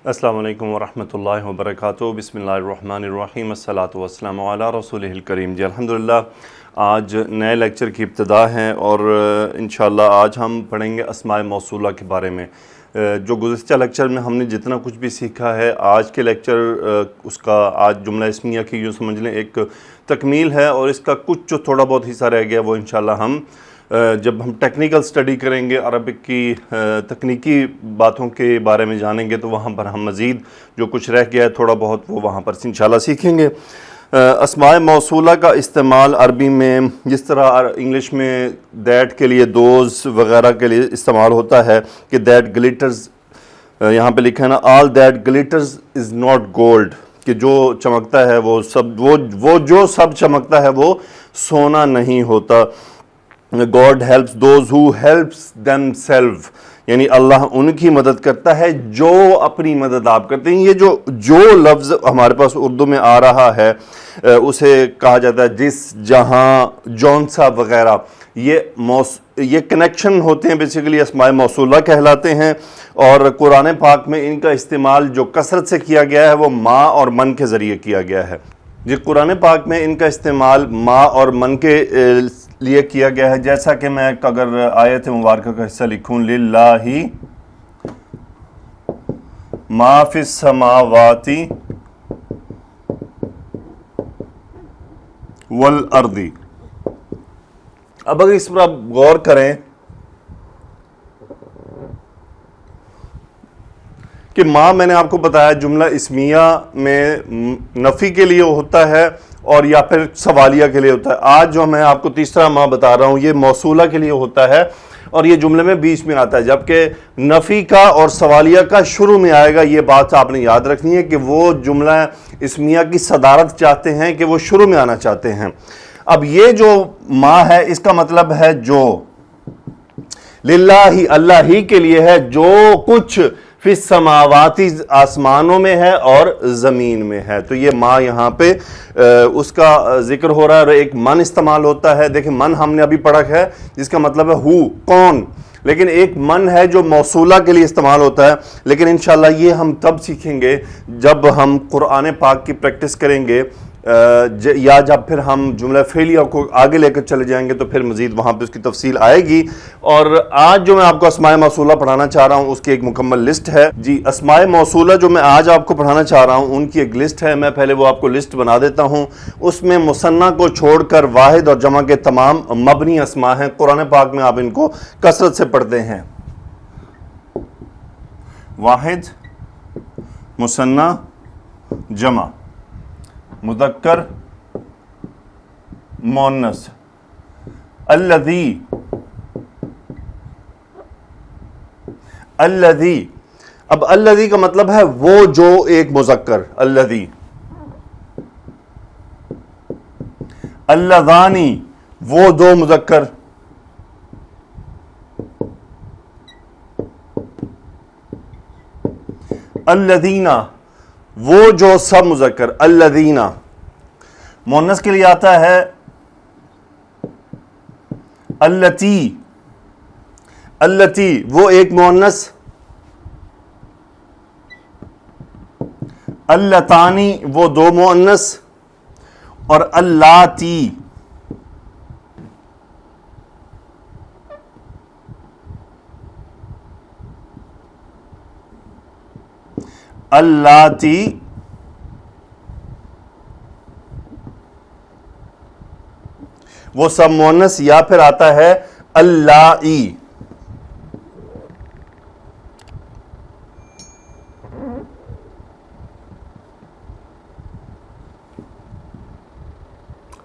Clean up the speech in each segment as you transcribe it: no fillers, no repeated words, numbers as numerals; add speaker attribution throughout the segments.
Speaker 1: السلام علیکم ورحمۃ اللہ وبرکاتہ۔ بسم اللہ الرحمن الرحیم، الصلاۃ والسلام علی رسولہ الکریم۔ جی الحمدللہ آج نئے لیکچر کی ابتدا ہے اور انشاءاللہ آج ہم پڑھیں گے اسماء موصولہ کے بارے میں۔ جو گزشتہ لیکچر میں ہم نے جتنا کچھ بھی سیکھا ہے، آج کے لیکچر اس کا آج جملہ اسمیہ کی یوں سمجھ لیں ایک تکمیل ہے، اور اس کا کچھ جو تھوڑا بہت حصہ رہ گیا وہ انشاءاللہ ہم جب ہم ٹیکنیکل سٹڈی کریں گے، عربک کی تکنیکی باتوں کے بارے میں جانیں گے، تو وہاں پر ہم مزید جو کچھ رہ گیا ہے تھوڑا بہت وہ وہاں پر انشاءاللہ سیکھیں گے۔ اسماء موصولہ کا استعمال عربی میں جس طرح انگلش میں دیٹ کے لیے دوز وغیرہ کے لیے استعمال ہوتا ہے کہ دیٹ گلیٹرز، یہاں پہ لکھا ہے نا all that glitters is not gold, کہ جو چمکتا ہے وہ جو سب چمکتا ہے وہ سونا نہیں ہوتا۔ God helps those who helps themselves، یعنی اللہ ان کی مدد کرتا ہے جو اپنی مدد آپ کرتے ہیں۔ یہ جو لفظ ہمارے پاس اردو میں آ رہا ہے اسے کہا جاتا ہے جس، جہاں، جون سا وغیرہ، یہ کنیکشن ہوتے ہیں، بیسیکلی اسماء موصولہ کہلاتے ہیں۔ اور قرآن پاک میں ان کا استعمال جو کثرت سے کیا گیا ہے وہ ما اور من کے ذریعے کیا گیا ہے۔ جی قرآن پاک میں ان کا استعمال ما اور من کے لیے کیا گیا ہے، جیسا کہ میں اگر آیت مبارکہ کا حصہ لکھوں، للہ ما فی السماوات والارض۔ اب اگر اس پر آپ غور کریں کہ ما میں نے آپ کو بتایا جملہ اسمیہ میں نفی کے لیے ہوتا ہے اور یا پھر سوالیہ کے لیے ہوتا ہے۔ آج جو میں آپ کو تیسرا ما بتا رہا ہوں یہ موصولہ کے لیے ہوتا ہے اور یہ جملے میں بیچ میں آتا ہے، جبکہ نفی کا اور سوالیہ کا شروع میں آئے گا۔ یہ بات آپ نے یاد رکھنی ہے کہ وہ جملہ اسمیہ کی صدارت چاہتے ہیں کہ وہ شروع میں آنا چاہتے ہیں۔ اب یہ جو ما ہے اس کا مطلب ہے جو، للہ ہی اللہ ہی کے لیے ہے جو کچھ فی السماوات آسمانوں میں ہے اور زمین میں ہے۔ تو یہ ما یہاں پہ اس کا ذکر ہو رہا ہے اور ایک من استعمال ہوتا ہے۔ دیکھیں من ہم نے ابھی پڑھا ہے جس کا مطلب ہے ہو، کون، لیکن ایک من ہے جو موصولہ کے لیے استعمال ہوتا ہے۔ لیکن انشاءاللہ یہ ہم تب سیکھیں گے جب ہم قرآن پاک کی پریکٹس کریں گے، یا جب پھر ہم جملہ فعلیہ کو آگے لے کر چلے جائیں گے تو پھر مزید وہاں پہ اس کی تفصیل آئے گی۔ اور آج جو میں آپ کو اسماء موصولہ پڑھانا چاہ رہا ہوں اس کی ایک مکمل لسٹ ہے۔ جی اسماء موصولہ جو میں آج آپ کو پڑھانا چاہ رہا ہوں ان کی ایک لسٹ ہے، میں پہلے وہ آپ کو لسٹ بنا دیتا ہوں۔ اس میں مثنیٰ کو چھوڑ کر واحد اور جمع کے تمام مبنی اسماء ہیں۔ قرآن پاک میں آپ ان کو کثرت سے پڑھتے ہیں۔ واحد، مثنیٰ، جمع، مذکر، مؤنث، الذی، اب الذی کا مطلب ہے وہ جو ایک مذکر، الذی، اللذانی وہ دو مذکر، الذین وہ جو سب مذکر، الذین۔ مؤنث کے لیے آتا ہے اللتی، اللتی وہ ایک مؤنث، اللتانی وہ دو مؤنث، اور اللاتی وہ سب مؤنث، یا پھر آتا ہے اللائی۔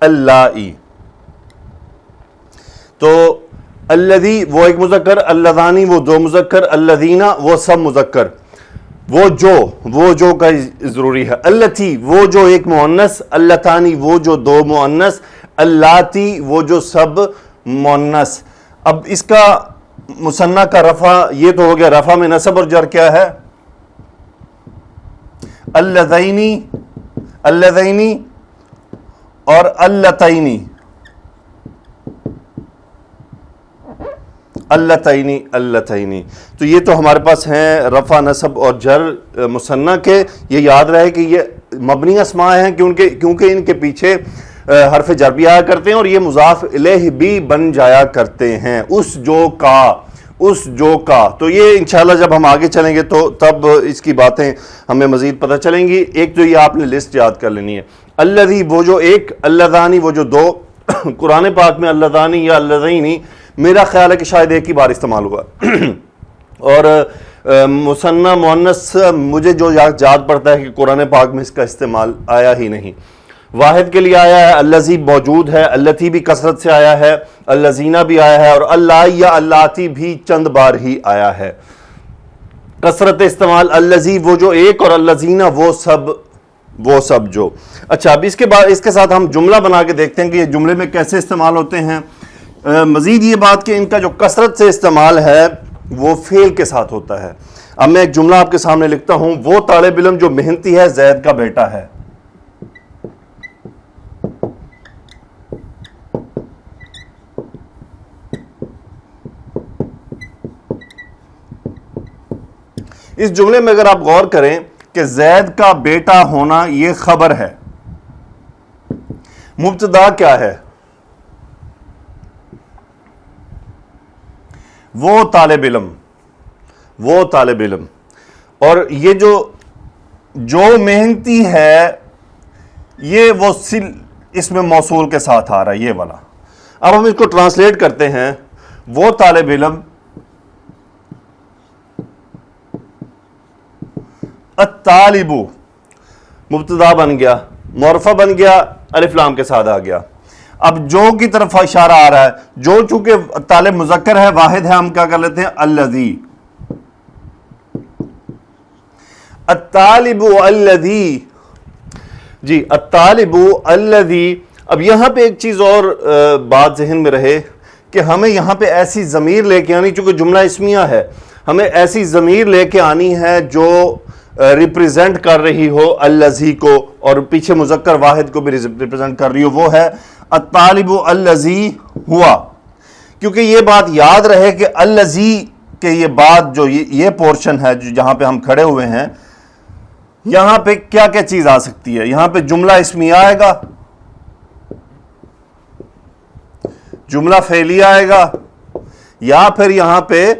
Speaker 1: اللائی تو الذی وہ ایک مذکر، اللذانی وہ دو مذکر، الذین وہ سب مذکر، وہ جو کا ضروری ہے، اللتی وہ جو ایک مؤنث، اللتانی وہ جو دو مؤنث، اللاتی وہ جو سب مؤنث۔ اب اس کا مثنیٰ کا رفع یہ تو ہو گیا، رفع میں نصب اور جر کیا ہے؟ اللذینی، اللذینی اور اللتینی، اللتینی اللتینی. تو یہ تو ہمارے پاس ہیں رفع نصب اور جر مثنیٰ کے. یہ یاد رہے کہ یہ مبنی اسماء ہیں کیونکہ ان کے پیچھے حرف جر بھی آیا کرتے ہیں اور یہ مضاف الیہ بھی بن جایا کرتے ہیں. اس جو کا تو یہ انشاءاللہ جب ہم آگے چلیں گے تو تب اس کی باتیں ہمیں مزید پتہ چلیں گی. ایک تو یہ آپ نے لسٹ یاد کر لینی ہے. الذی وہ جو ایک، اللذانی وہ جو دو. قرآن پاک میں اللذانی یا اللذینی میرا خیال ہے کہ شاید ایک ہی بار استعمال ہوا اور مثنیٰ مؤنث مجھے جو یاد پڑتا ہے کہ قرآن پاک میں اس کا استعمال آیا ہی نہیں. واحد کے لیے آیا ہے، الذی موجود ہے، اللتی بھی کثرت سے آیا ہے، الذین بھی آیا ہے اور اللہ یا اللاتی بھی چند بار ہی آیا ہے. کثرت استعمال الذی وہ جو ایک اور الذین وہ سب جو. اچھا اب اس کے ساتھ ہم جملہ بنا کے دیکھتے ہیں کہ یہ جملے میں کیسے استعمال ہوتے ہیں. مزید یہ بات کہ ان کا جو کثرت سے استعمال ہے وہ فعل کے ساتھ ہوتا ہے. اب میں ایک جملہ آپ کے سامنے لکھتا ہوں. وہ طالب علم جو محنتی ہے زید کا بیٹا ہے. اس جملے میں اگر آپ غور کریں کہ زید کا بیٹا ہونا یہ خبر ہے. مبتدا کیا ہے؟ وہ طالب علم. اور یہ جو محنتی ہے یہ وہ اس میں موصول کے ساتھ آ رہا ہے یہ والا. اب ہم اس کو ٹرانسلیٹ کرتے ہیں. وہ طالب علم، الطالب مبتدا بن گیا، معرفہ بن گیا، الف لام کے ساتھ آ گیا. اب جو کی طرف اشارہ آ رہا ہے، جو چونکہ طالب مذکر ہے واحد ہے، ہم کیا کر لیتے ہیں الذی. الطالب الذی، جی الطالب الذی. اب یہاں پہ ایک چیز اور بات ذہن میں رہے کہ ہمیں یہاں پہ ایسی ضمیر لے کے آنی، چونکہ جملہ اسمیہ ہے، ہمیں ایسی ضمیر لے کے آنی ہے جو ریپریزنٹ کر رہی ہو الذی کو اور پیچھے مذکر واحد کو بھی ریپریزنٹ کر رہی ہو. وہ ہے الطالب الذی ہوا. کیونکہ یہ بات یاد رہے کہ الذی کہ یہ بات جو یہ پورشن ہے جہاں پہ ہم کھڑے ہوئے ہیں، یہاں پہ کیا کیا چیز آ سکتی ہے. یہاں پہ جملہ اسمیہ آئے گا، جملہ فعلی آئے گا، یا پھر یہاں پہ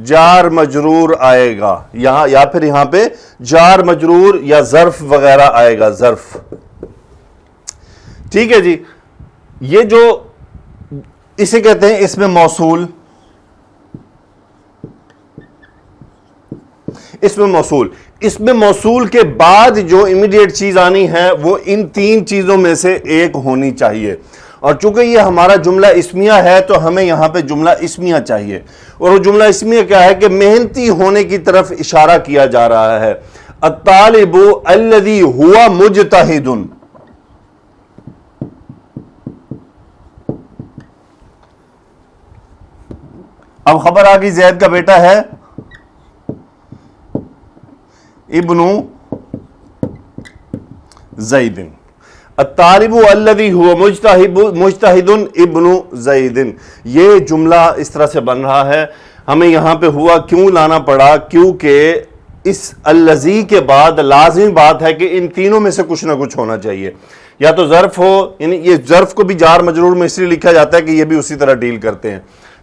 Speaker 1: جار مجرور آئے گا، یا پھر یہاں پہ جار مجرور یا ظرف وغیرہ آئے گا، ظرف. ٹھیک ہے جی. یہ جو اسے کہتے ہیں اس میں موصول. اس میں موصول کے بعد جو امیڈیٹ چیز آنی ہے وہ ان تین چیزوں میں سے ایک ہونی چاہیے. اور چونکہ یہ ہمارا جملہ اسمیہ ہے تو ہمیں یہاں پہ جملہ اسمیہ چاہیے. اور وہ جملہ اسمیہ کیا ہے کہ محنتی ہونے کی طرف اشارہ کیا جا رہا ہے. الطالب الذی ہوا مجتہد. اب خبر آ گئی زید کا بیٹا ہے ابن زید. الطالب الذی هو مجتہد ابن زید. یہ جملہ اس طرح سے بن رہا ہے. ہمیں یہاں پہ ہوا کیوں لانا پڑا؟ کیونکہ اس الذی کے بعد لازمی بات ہے کہ ان تینوں میں سے کچھ نہ کچھ ہونا چاہیے. یا تو ظرف ہو، یعنی یہ ظرف کو بھی جار مجرور میں اس لیے لکھا جاتا ہے کہ یہ بھی اسی طرح ڈیل کرتے ہیں.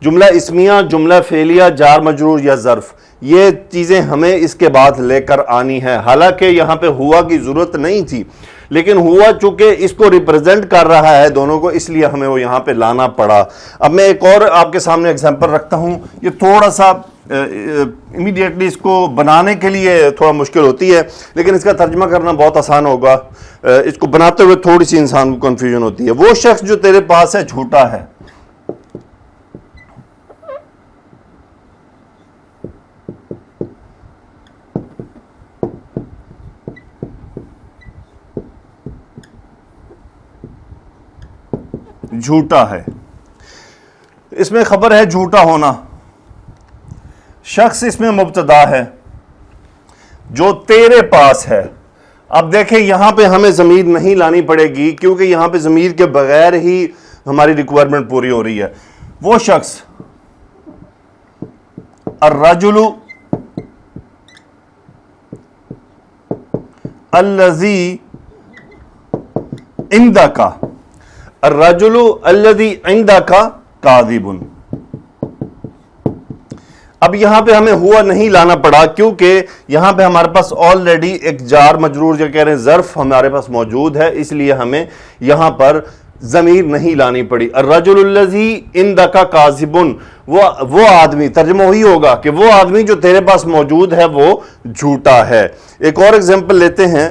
Speaker 1: جملہ اسمیہ، جملہ فعلیہ، جار مجرور یا ظرف، یہ چیزیں ہمیں اس کے بعد لے کر آنی ہے. حالانکہ یہاں پہ ہوا کی ضرورت نہیں تھی، لیکن ہوا چونکہ اس کو ریپرزینٹ کر رہا ہے دونوں کو، اس لیے ہمیں وہ یہاں پہ لانا پڑا. اب میں ایک اور آپ کے سامنے ایگزامپل رکھتا ہوں. یہ تھوڑا سا امیڈیٹلی اس کو بنانے کے لیے تھوڑا مشکل ہوتی ہے، لیکن اس کا ترجمہ کرنا بہت آسان ہوگا. اس کو بناتے ہوئے تھوڑی سی انسان کو کنفیوژن ہوتی ہے. وہ شخص جو تیرے پاس ہے جھوٹا ہے. جھوٹا ہے. اس میں خبر ہے جھوٹا ہونا. شخص اس میں مبتدا ہے جو تیرے پاس ہے. اب دیکھیں یہاں پہ ہمیں ضمیر نہیں لانی پڑے گی کیونکہ یہاں پہ ضمیر کے بغیر ہی ہماری ریکوائرمنٹ پوری ہو رہی ہے. وہ شخص الرجل الذی عندک، الرجل الذی عندک کاذب۔ اب یہاں پہ ہمیں ہوا نہیں لانا پڑا کیونکہ یہاں پہ ہمارے پاس آلریڈی ایک جار مجرور جو کہہ رہے ہیں ظرف ہمارے پاس موجود ہے، اس لیے ہمیں یہاں پر ضمیر نہیں لانی پڑی۔ الرجل الذی عندک کاذب، وہ آدمی، ترجمہ وہی ہوگا کہ وہ آدمی جو تیرے پاس موجود ہے وہ جھوٹا ہے۔ ایک اور ایگزامپل لیتے ہیں،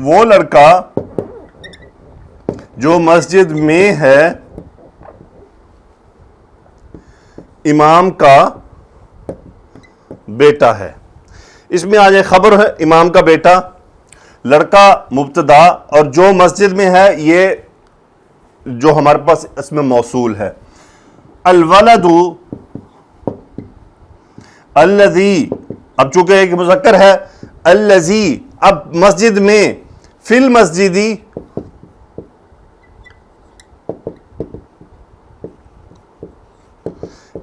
Speaker 1: وہ لڑکا جو مسجد میں ہے امام کا بیٹا ہے۔ اس میں آج ایک خبر ہے، امام کا بیٹا، لڑکا مبتدا، اور جو مسجد میں ہے یہ جو ہمارے پاس اس میں موصول ہے۔ الولد الذی، اب چونکہ ایک مذکر ہے، الذی، اب مسجد میں، فی المسجدی،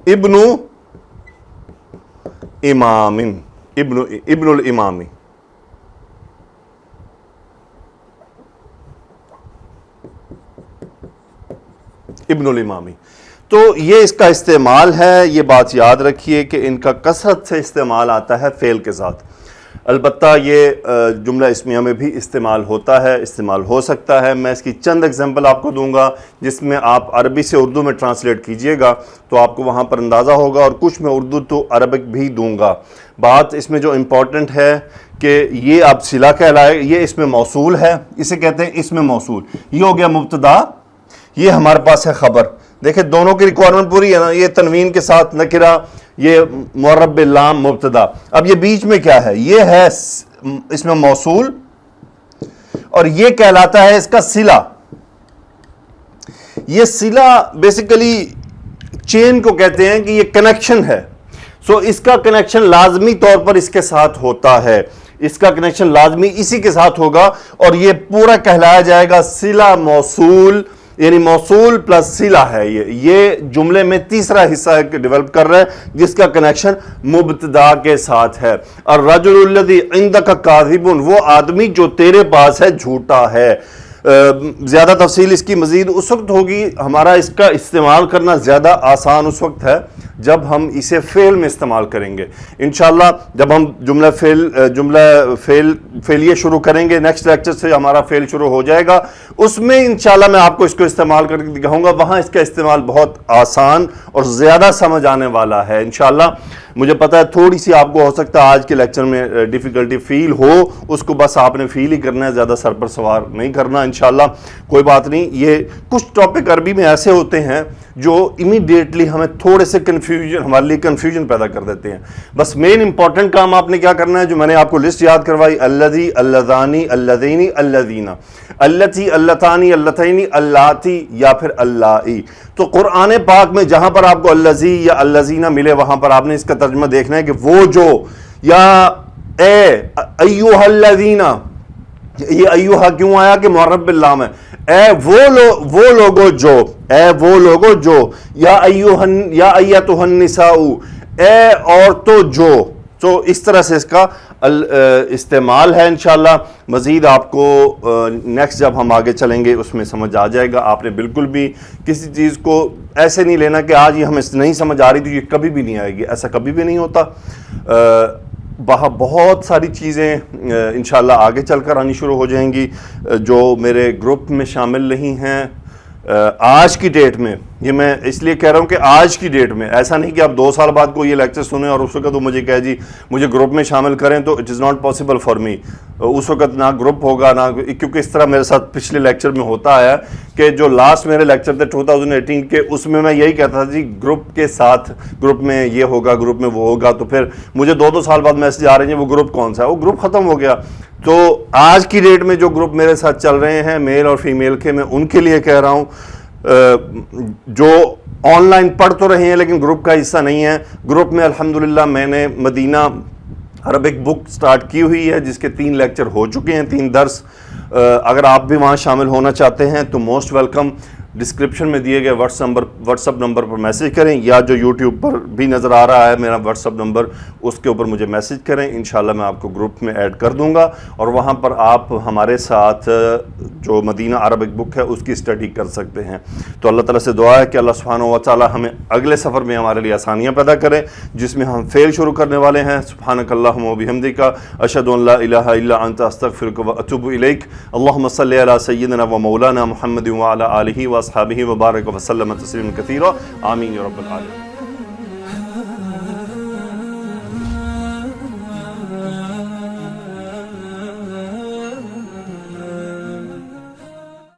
Speaker 1: ابن امام، ابن الامامی، ابن الامامی۔ تو یہ اس کا استعمال ہے، یہ بات یاد رکھیے کہ ان کا کثرت سے استعمال آتا ہے فعل کے ساتھ۔ البتہ یہ جملہ اسمیہ میں بھی استعمال ہوتا ہے، استعمال ہو سکتا ہے۔ میں اس کی چند ایگزامپل آپ کو دوں گا جس میں آپ عربی سے اردو میں ٹرانسلیٹ کیجئے گا تو آپ کو وہاں پر اندازہ ہوگا، اور کچھ میں اردو تو عربک بھی دوں گا۔ بات اس میں جو امپورٹنٹ ہے کہ یہ اب صلہ کہلائے، یہ اس میں موصول ہے، اسے کہتے ہیں اس میں موصول۔ یہ ہو گیا مبتدا، یہ ہمارے پاس ہے خبر۔ دیکھیں دونوں کی ریکوائرمنٹ پوری ہے نا، یہ تنوین کے ساتھ نکرہ، یہ معرب باللام مبتدا۔ اب یہ بیچ میں کیا ہے؟ یہ ہے اس میں موصول، اور یہ کہلاتا ہے اس کا صلہ۔ یہ صلہ بیسیکلی چین کو کہتے ہیں کہ یہ کنیکشن ہے، سو اس کا کنیکشن لازمی طور پر اس کے ساتھ ہوتا ہے، اس کا کنیکشن لازمی اسی کے ساتھ ہوگا، اور یہ پورا کہلایا جائے گا صلہ موصول، یعنی موصول پلس صلہ ہے۔ یہ جملے میں تیسرا حصہ ڈیولپ کر رہا ہے جس کا کنیکشن مبتدا کے ساتھ ہے۔ الرجل الذی عندک کاذب، وہ آدمی جو تیرے پاس ہے جھوٹا ہے۔ زیادہ تفصیل اس کی مزید اس وقت ہوگی، ہمارا اس کا استعمال کرنا زیادہ آسان اس وقت ہے جب ہم اسے فعل میں استعمال کریں گے۔ انشاءاللہ جب ہم جملہ فعلیہ شروع کریں گے، نیکسٹ لیکچر سے ہمارا فعل شروع ہو جائے گا، اس میں انشاءاللہ میں آپ کو اس کو استعمال کر کے دکھاؤں گا، وہاں اس کا استعمال بہت آسان اور زیادہ سمجھ آنے والا ہے انشاءاللہ۔ مجھے پتا ہے تھوڑی سی آپ کو ہو سکتا ہے آج کے لیکچر میں ڈیفیکلٹی فیل ہو، اس کو بس آپ نے فیل ہی کرنا ہے، زیادہ سر پر سوار نہیں کرنا انشاءاللہ، کوئی بات نہیں۔ یہ کچھ ٹاپک عربی میں ایسے ہوتے ہیں جو امیڈیٹلی ہمیں تھوڑے سے کنفیوژن، ہمارے لیے کنفیوژن پیدا کر دیتے ہیں۔ بس مین امپورٹنٹ کام آپ نے کیا کرنا ہے، جو میں نے آپ کو لسٹ یاد کروائی، الذی، اللذانی، اللذینی، اللذین، اللتی، اللتانی، اللتینی، اللاتی یا پھر اللائی۔ تو قرآن پاک میں جہاں پر آپ کو الذی یا اللذین ملے وہاں پر آپ نے اس کا ترجمہ دیکھنا ہے کہ وہ جو، یا اے ایوہ الذین، یہ ایوہ کیوں آیا کہ معرب باللام ہے، اے وہ لوگو جو، اے وہ لوگو جو، یا ایتھا النساء، اے عورتوں جو۔ تو اس طرح سے اس کا استعمال ہے انشاءاللہ۔ مزید آپ کو نیکسٹ جب ہم آگے چلیں گے اس میں سمجھ آ جائے گا۔ آپ نے بالکل بھی کسی چیز کو ایسے نہیں لینا کہ آج یہ ہمیں نہیں سمجھ آ رہی تو یہ کبھی بھی نہیں آئے گی، ایسا کبھی بھی نہیں ہوتا۔ وہاں بہت ساری چیزیں انشاءاللہ آگے چل کر آنی شروع ہو جائیں گی جو میرے گروپ میں شامل نہیں ہیں آج کی ڈیٹ میں۔ یہ میں اس لیے کہہ رہا ہوں کہ آج کی ڈیٹ میں، ایسا نہیں کہ آپ 2 سال بعد کو یہ لیکچر سنیں اور اس وقت وہ مجھے کہے جی مجھے گروپ میں شامل کریں، تو it is not possible for me. اس وقت نہ گروپ ہوگا نہ، کیونکہ اس طرح میرے ساتھ پچھلے لیکچر میں ہوتا آیا کہ جو لاسٹ میرے لیکچر تھے 2018 کے، اس میں یہی کہتا تھا جی گروپ کے ساتھ، گروپ میں یہ ہوگا، گروپ میں وہ ہوگا، تو پھر مجھے 2 سال بعد میسج آ رہے ہیں وہ گروپ کون سا ہے، وہ گروپ ختم ہو گیا۔ تو آج کی ڈیٹ میں جو گروپ میرے ساتھ چل رہے ہیں میل اور فیمیل کے، میں ان کے لیے کہہ رہا ہوں جو آن لائن پڑھ تو رہے ہیں لیکن گروپ کا حصہ نہیں ہے۔ گروپ میں الحمدللہ میں نے مدینہ عربک بک سٹارٹ کی ہوئی ہے جس کے 3 لیکچر ہو چکے ہیں، 3 درس۔ اگر آپ بھی وہاں شامل ہونا چاہتے ہیں تو موسٹ ویلکم۔ ڈسکرپشن میں دیے گئے واٹس اپ نمبر پر میسج کریں، یا جو یوٹیوب پر بھی نظر آ رہا ہے میرا واٹس اپ نمبر، اس کے اوپر مجھے میسج کریں، انشاءاللہ میں آپ کو گروپ میں ایڈ کر دوں گا، اور وہاں پر آپ ہمارے ساتھ جو مدینہ عربک بک ہے اس کی اسٹڈی کر سکتے ہیں۔ تو اللہ تعالیٰ سے دعا ہے کہ اللہ سبحانہ و تعالیٰ ہمیں اگلے سفر میں ہمارے لیے آسانیاں پیدا کریں جس میں ہم فعل شروع کرنے والے ہیں۔ سبحانک اللہم و بحمدک، اشہد ان لا الہ الا انت، استغفرک و اتوب الیک۔ اللہم صلی علی سیدنا و مولانا محمد وعلی آلہ واصحابہ وبارک وسلم تسلیما کثیرا، آمین یا رب العالمین۔